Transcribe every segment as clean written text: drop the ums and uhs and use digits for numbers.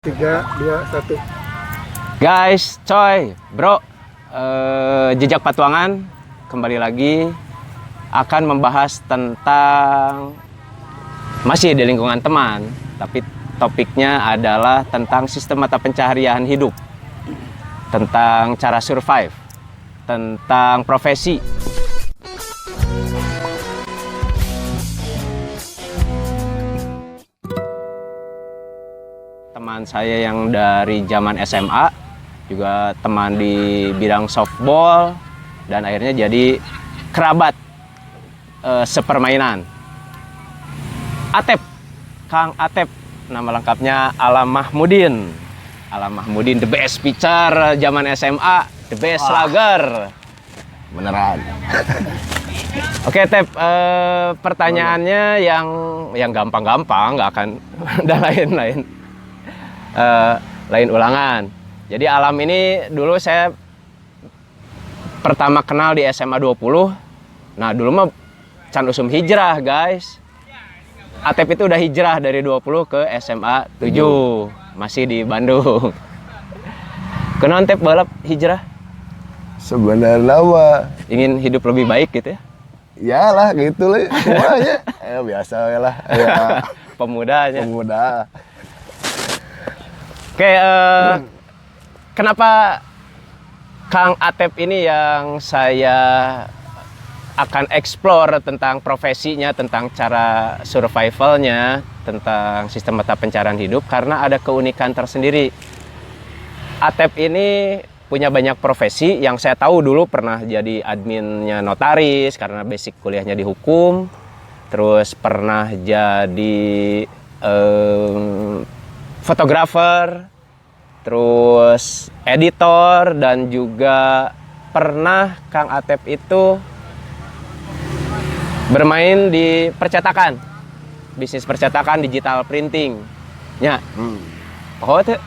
3, 2, 1. Guys, coy, bro, Jejak Patuangan kembali lagi akan membahas tentang masih di lingkungan teman, tapi topiknya adalah tentang sistem mata pencaharian hidup, tentang cara survive, tentang profesi. Teman saya yang dari zaman SMA, juga teman di bidang softball, dan akhirnya jadi kerabat sepermainan. Atep, Kang Atep, nama lengkapnya Alam Mahmudin. Alam Mahmudin, the best pitcher zaman SMA, the best slugger. Beneran. Oke, Tep, pertanyaannya yang gampang-gampang, nggak akan ada lain-lain. Lain ulangan. Jadi Alam ini dulu saya pertama kenal di SMA 20. Nah, dulu mah can usum hijrah, guys. Atep itu udah hijrah dari 20 ke SMA 7. Masih di Bandung. Kenapa Tep balap hijrah? Sebenarnya mah Ingin hidup lebih baik gitu ya? iyalah gitu lah semuanya. Ya biasa lah. Ya, Pemudanya. pemuda. Oke, kenapa Kang Atep ini yang saya akan explore tentang profesinya, tentang cara survivalnya, tentang sistem mata pencaharian hidup, karena ada keunikan tersendiri. Atep ini punya banyak profesi. Yang saya tahu dulu pernah jadi adminnya notaris karena basic kuliahnya di hukum, terus pernah jadi fotografer, terus editor, dan juga pernah Kang Atep itu bermain di percetakan, bisnis percetakan, digital printing. Ya, oh tuh,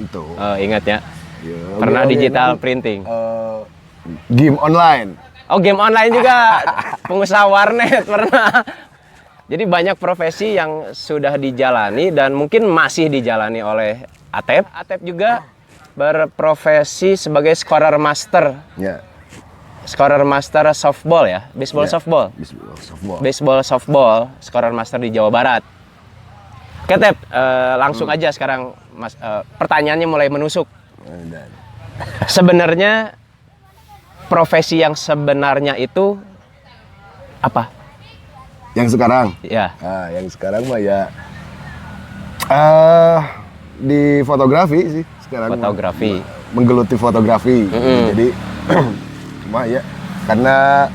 Itu. ingat ya, Ya, pernah oke, digital oke. printing. Game online. Oh, game online juga, pengusaha warnet pernah. Jadi banyak profesi yang sudah dijalani dan mungkin masih dijalani oleh Atep. Atep juga berprofesi sebagai scorer master. Ya. Scorer master softball ya, baseball Ya. softball. Softball. Baseball softball, scorer master di Jawa Barat. Oke, Tep, langsung aja sekarang Mas, pertanyaannya mulai menusuk. Dan Sebenarnya profesi yang sebenarnya itu apa? yang sekarang. Ya. Nah, yang sekarang mah ya di fotografi sih sekarang. Fotografi. Menggeluti fotografi. Jadi cuma ya karena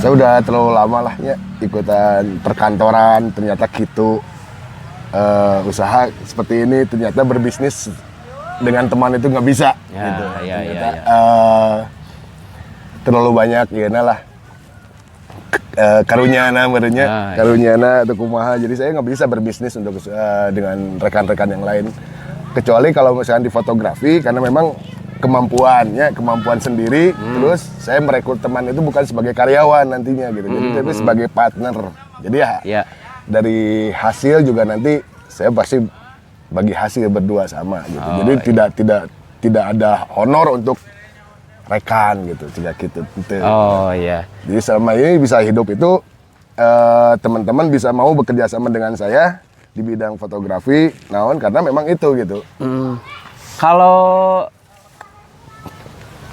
saya udah terlalu lama lah ya ikutan perkantoran, ternyata gitu usaha seperti ini, ternyata berbisnis dengan teman itu nggak bisa Ya, gitu. ya, Ternyata, ya, ya. terlalu banyak ya lah karunyana merenya, Ah, karunyana atau kumaha. Jadi saya nggak bisa berbisnis untuk dengan rekan-rekan yang lain, kecuali kalau misalnya di fotografi, karena memang kemampuan sendiri. Terus saya merekrut teman itu bukan sebagai karyawan nantinya gitu, jadi tapi sebagai partner. Jadi Ya. dari hasil juga nanti saya pasti bagi hasil berdua sama gitu. Oh, Jadi tidak ada honor untuk rekan gitu, tidak gitu. Oh iya. Jadi selama ini bisa hidup itu teman-teman bisa mau bekerja sama dengan saya di bidang fotografi, naon karena memang itu gitu. Kalau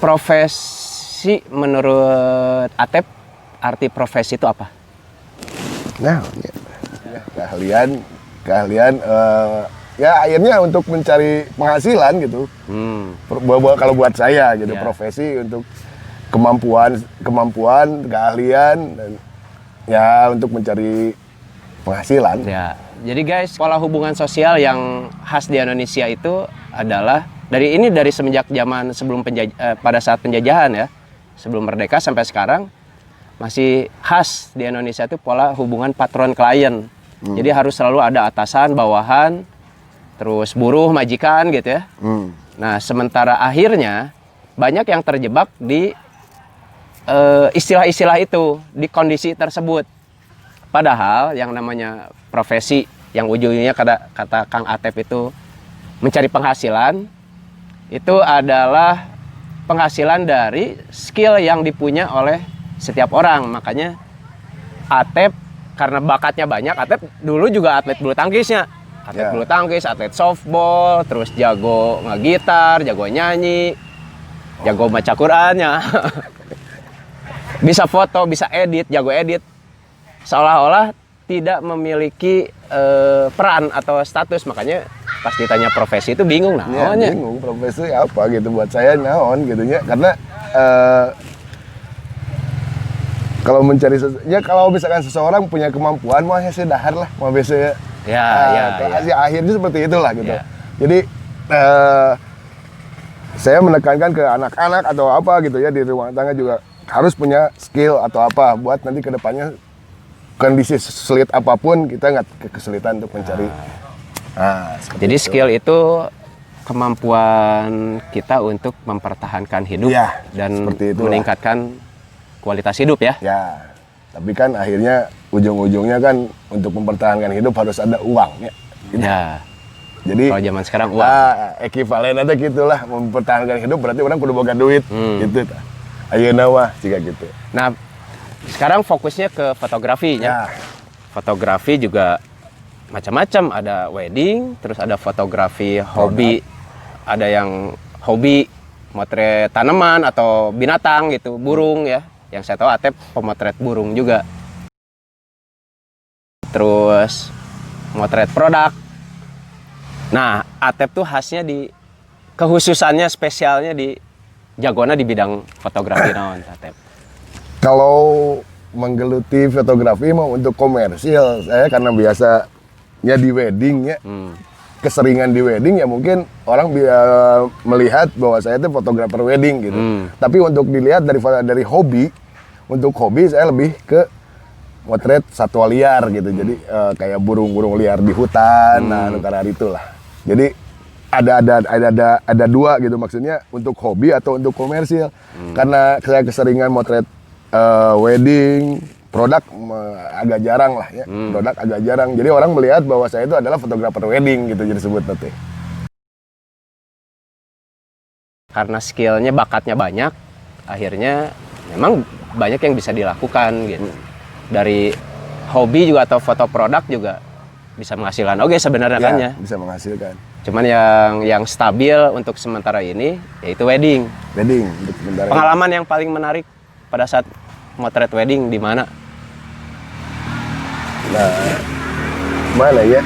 profesi menurut Atep, arti profesi itu apa? Nah, keahlian ya akhirnya untuk mencari penghasilan gitu. Kalau buat saya gitu, Ya. profesi untuk kemampuan, keahlian, dan ya untuk mencari penghasilan. Ya. Jadi guys, pola hubungan sosial yang khas di Indonesia itu adalah dari semenjak zaman sebelum pada saat penjajahan ya, sebelum merdeka sampai sekarang masih khas di Indonesia itu pola hubungan patron klien. Jadi harus selalu ada atasan, bawahan, terus buruh, majikan gitu ya. Nah, sementara akhirnya banyak yang terjebak di istilah-istilah itu, di kondisi tersebut. Padahal yang namanya profesi yang ujungnya kata Kang Atep itu mencari penghasilan itu adalah penghasilan dari skill yang dipunya oleh setiap orang. Makanya Atep karena bakatnya banyak, Atep dulu juga atlet bulu tangkisnya. Atlet bulu tangkis, atlet softball, terus jago ngegitar, jago nyanyi, jago baca Qur'annya. Bisa foto, bisa edit, jago edit. Seolah-olah tidak memiliki peran atau status. Makanya pas ditanya profesi itu bingung namanya. Bingung profesi apa gitu buat saya naon gitu ya. Karena kalau mencari kalau misalkan seseorang punya kemampuan mah ya dahar lah mau biasa akhirnya seperti itulah gitu. Jadi saya menekankan ke anak-anak atau apa gitu ya di rumah tangga juga harus punya skill atau apa buat nanti kedepannya kondisi sulit apapun kita nggak kesulitan untuk mencari. Jadi skill itu kemampuan kita untuk mempertahankan hidup dan meningkatkan kualitas hidup ya. Ya, tapi kan akhirnya ujung-ujungnya kan untuk mempertahankan hidup harus ada uang ya. Gitu. Ya. Jadi kalau zaman sekarang uang. Ekivalen aja gitulah mempertahankan hidup berarti orang kudu boga duit gitu. Ayeuna mah jika gitu. Nah, sekarang fokusnya ke fotografinya. Fotografi juga macam-macam, ada wedding, terus ada fotografi hobi, ada yang hobi motret tanaman atau binatang gitu, burung ya. Yang saya tahu Atep pemotret burung juga. Terus motret produk. Nah, Atep tuh khasnya di kehususannya spesialnya di jagona di bidang fotografi naon Atep. Kalau menggeluti fotografi mau untuk komersil, saya karena biasanya di wedding ya, keseringan di wedding ya mungkin orang melihat bahwa saya itu fotografer wedding gitu. Tapi untuk dilihat dari hobi, untuk hobi saya lebih ke motret satwa liar gitu. Jadi kayak burung-burung liar di hutan, karena itulah. Jadi ada dua gitu maksudnya untuk hobi atau untuk komersil. Karena saya keseringan motret wedding, produk agak jarang lah ya. Produk agak jarang. Jadi orang melihat bahwa saya itu adalah fotografer wedding gitu jadi sebut nanti. Karena skillnya, bakatnya banyak, akhirnya memang banyak yang bisa dilakukan gitu. Dari hobi juga atau foto produk juga bisa menghasilkan. Oke sebenarnya kan ya. Bisa menghasilkan. Cuman yang stabil untuk sementara ini yaitu wedding. Wedding untuk sementara. Pengalaman yang paling menarik pada saat motret wedding di mana? Nah, mana ya?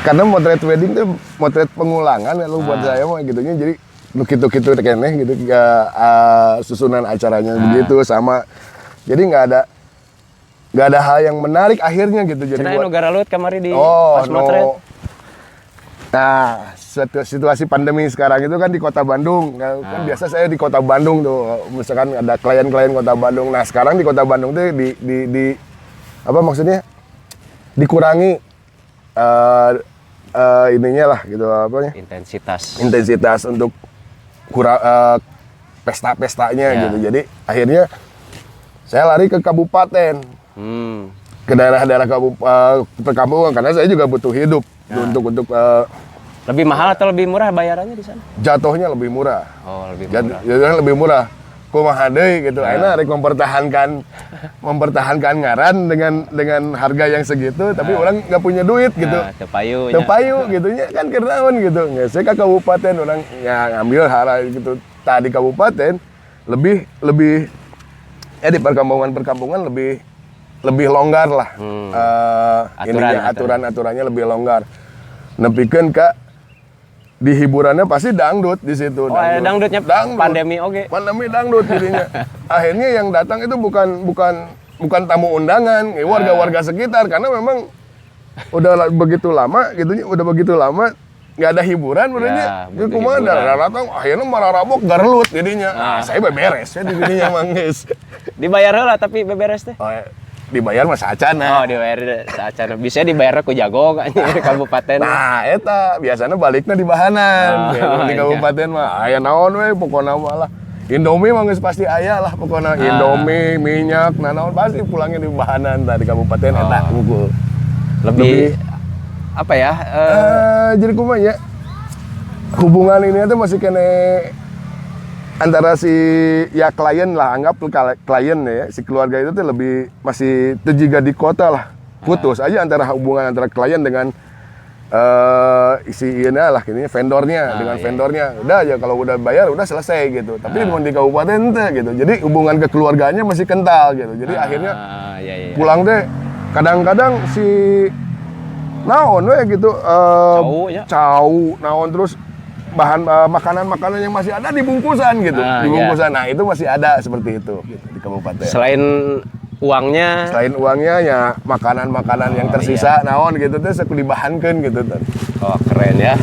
Karena motret wedding tuh motret pengulangan ya buat saya mah gitunya jadi gitu-gitu keneh gitu susunan acaranya begitu sama. Jadi nggak ada hal yang menarik akhirnya gitu. Jadi buat negara Lut kemarin di pas motret. Nah, situasi pandemi sekarang itu kan di Kota Bandung. Kan biasa saya di Kota Bandung tuh, misalkan ada klien-klien Kota Bandung. Nah, sekarang di Kota Bandung tuh di apa maksudnya? Dikurangi ininya lah gitu apanya? Intensitas untuk pesta-pestanya gitu. Jadi akhirnya saya lari ke kabupaten. Ke daerah-daerah perkampungan karena saya juga butuh hidup untuk lebih mahal atau lebih murah bayarannya di sana? Jatuhnya lebih murah. Oh, lebih murah. Jatuhnya lebih murah. Kumaha deui gitu. Akhirnya rek mempertahankan ngaran dengan harga yang segitu tapi orang nggak punya duit gitu. Teu payu gitunya kan keur naon gitu. Saya ke kabupaten orang ngambil hal gitu. Tadi kabupaten lebih di perkampungan lebih longgar lah. Aturan-aturannya lebih longgar. Nepikeun ka di hiburannya pasti dangdut di situ. Dangdutnya pandemi oke. Pandemi dangdut jadinya. Akhirnya yang datang itu bukan tamu undangan, warga-warga sekitar karena memang udah begitu lama nggak ada hiburan berarti. Kumaha datang akhirnya mararabok garlut jadinya. Saya beberes ya jadinya manggeus. Dibayar heula tapi beberes teh. Dibayar mah saacana. Dibayar saacana. Bisa dibayar ku jago kan di kabupaten. Nah, eta biasanya baliknya di bahanan. Di kabupaten mah aya naon we pokona mah lah. Indomie mah geus pasti aya lah pokona. Indomie, minyak, naon pasti pulangnya di bahanan tadi kabupaten eta unggul. Lebih apa ya? Jadi kumaha ya? hubungan ini tuh masih kene antara si ya klien lah, anggap klien ya, si keluarga itu tuh lebih masih terjaga di kota lah. Putus aja antara hubungan antara klien dengan isi ini lah ini vendornya dengan vendornya. Udah aja kalau udah bayar udah selesai gitu. Tapi di kabupaten teh gitu. Jadi hubungan kekeluarganya masih kental gitu. Jadi akhirnya pulang deh kadang-kadang si naon we gitu cau naon terus bahan makanan-makanan yang masih ada di bungkusan gitu. Di bungkusan. Nah, itu masih ada seperti itu gitu, di kabupaten. Selain uangnya Ya makanan-makanan yang tersisa naon gitu teh saku dibahankeun gitu teh. Oh, keren ya.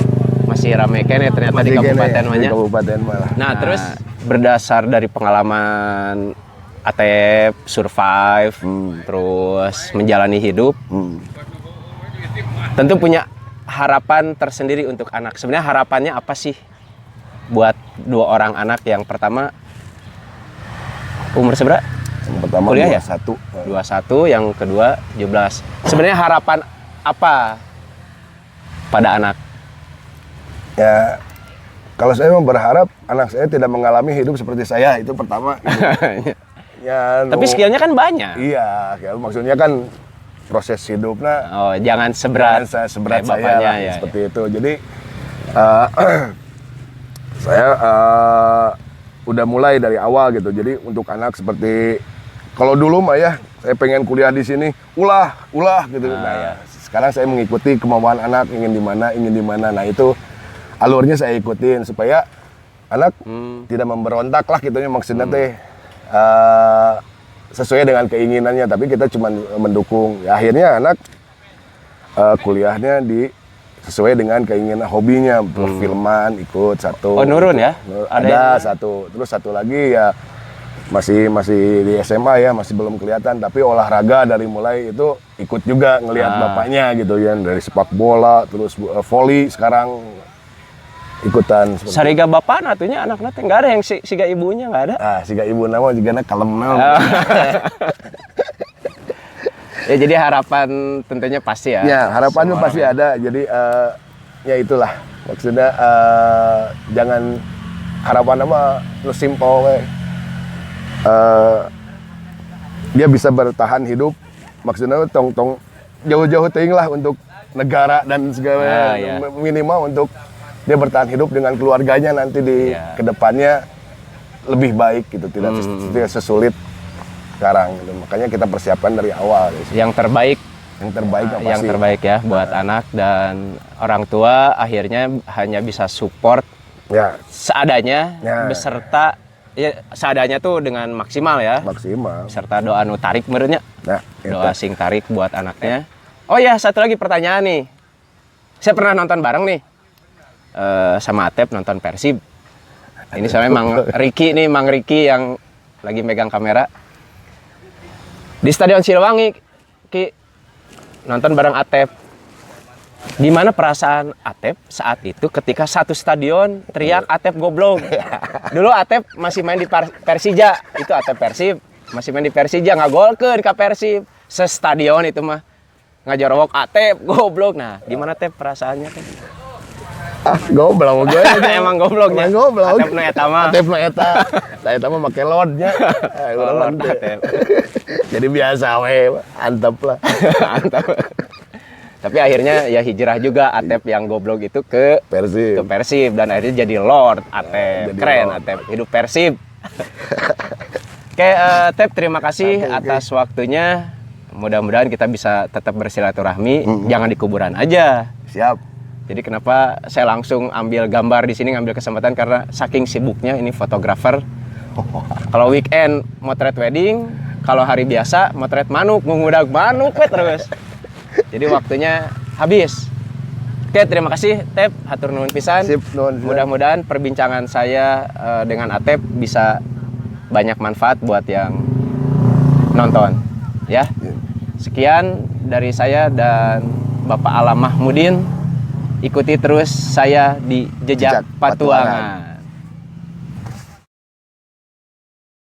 Masih rame kene ternyata Masih di kabupaten mah. Di kabupaten malah. Nah, terus berdasar dari pengalaman Atep survive terus menjalani hidup. Tentu punya harapan tersendiri untuk anak. Sebenarnya harapannya apa sih buat dua orang anak? Yang pertama umur seberapa? Yang pertama kuliah 21. Ya? 21, yang kedua 17. Sebenarnya harapan apa pada anak? Ya, kalau saya berharap anak saya tidak mengalami hidup seperti saya, itu pertama. Gitu. Ya, tapi skillnya kan banyak. Iya, maksudnya kan proses hidupnya. Oh, jangan seberat saya bapaknya lah, ya, seperti itu. Jadi saya udah mulai dari awal gitu. Jadi untuk anak seperti kalau dulu mah ya saya pengen kuliah di sini, ulah gitu. Sekarang saya mengikuti kemauan anak ingin di mana. Nah, itu alurnya saya ikutin supaya anak tidak memberontak lah gitu maksudnya teh. Sesuai dengan keinginannya, tapi kita cuma mendukung. Ya, akhirnya anak kuliahnya sesuai dengan keinginan hobinya, perfilman ikut satu. Oh, nurun ya? Ada satu. Terus satu lagi ya masih di SMA ya, masih belum kelihatan, tapi olahraga dari mulai itu ikut juga ngelihat bapaknya gitu ya, dari sepak bola, terus volley sekarang ikutan. Sariga bapak natunya anak nanti nggak ada yang siga ibunya nggak ada. Siga ibu nama juga kalem nama. Ya, jadi harapan tentunya pasti ya. Ya, harapannya pasti ada. Jadi ya itulah maksudnya jangan harapan apa lu simple we. Dia bisa bertahan hidup maksudnya tong jauh-jauh teuing lah untuk negara dan segala minimal untuk dia bertahan hidup dengan keluarganya nanti di kedepannya lebih baik gitu, tidak sesulit sekarang gitu. Makanya kita persiapkan dari awal gitu. Yang terbaik yang terbaik ya buat anak, dan orang tua akhirnya hanya bisa support seadanya beserta seadanya tuh dengan maksimal ya. Maksimal. Serta doa nu tarik menurutnya. Doa sing tarik buat anaknya. Oh ya, satu lagi pertanyaan nih. Saya pernah nonton bareng nih. Sama Atep nonton Persib. Ini soalnya Mang Riki yang lagi megang kamera di Stadion Siliwangi. Ki nonton bareng Atep. Gimana perasaan Atep saat itu ketika satu stadion teriak Atep goblok? Dulu Atep masih main di Persija, itu Atep Persib masih main di Persija, ngagolkeun ka Persib. Sestadion itu mah ngajorowok Atep goblok. Nah, gimana Tep perasaannya Tep? Goblok gue. Emang gobloknya. Atep nu eta mah. Saya mah make lodnya. Jadi biasa we, antep lah. Antep. Tapi akhirnya ya hijrah juga Atep yang goblok itu ke Persib dan akhirnya jadi Lord Atep. Keren Atep, hidup Persib. Oke, Atep, terima kasih atas waktunya. Mudah-mudahan kita bisa tetap bersilaturahmi, jangan di kuburan aja. Siap. Jadi kenapa saya langsung ambil gambar di sini, ngambil kesempatan karena saking sibuknya ini fotografer. Kalau weekend motret wedding, kalau hari biasa motret manuk, ngudak manuk terus. Jadi waktunya habis. Oke, terima kasih Tep, hatur nuhun pisan. Mudah-mudahan perbincangan saya dengan Atep bisa banyak manfaat buat yang nonton. Ya. Sekian dari saya dan Bapak Alam Mahmudin. Ikuti terus saya di Jejak Patuangan.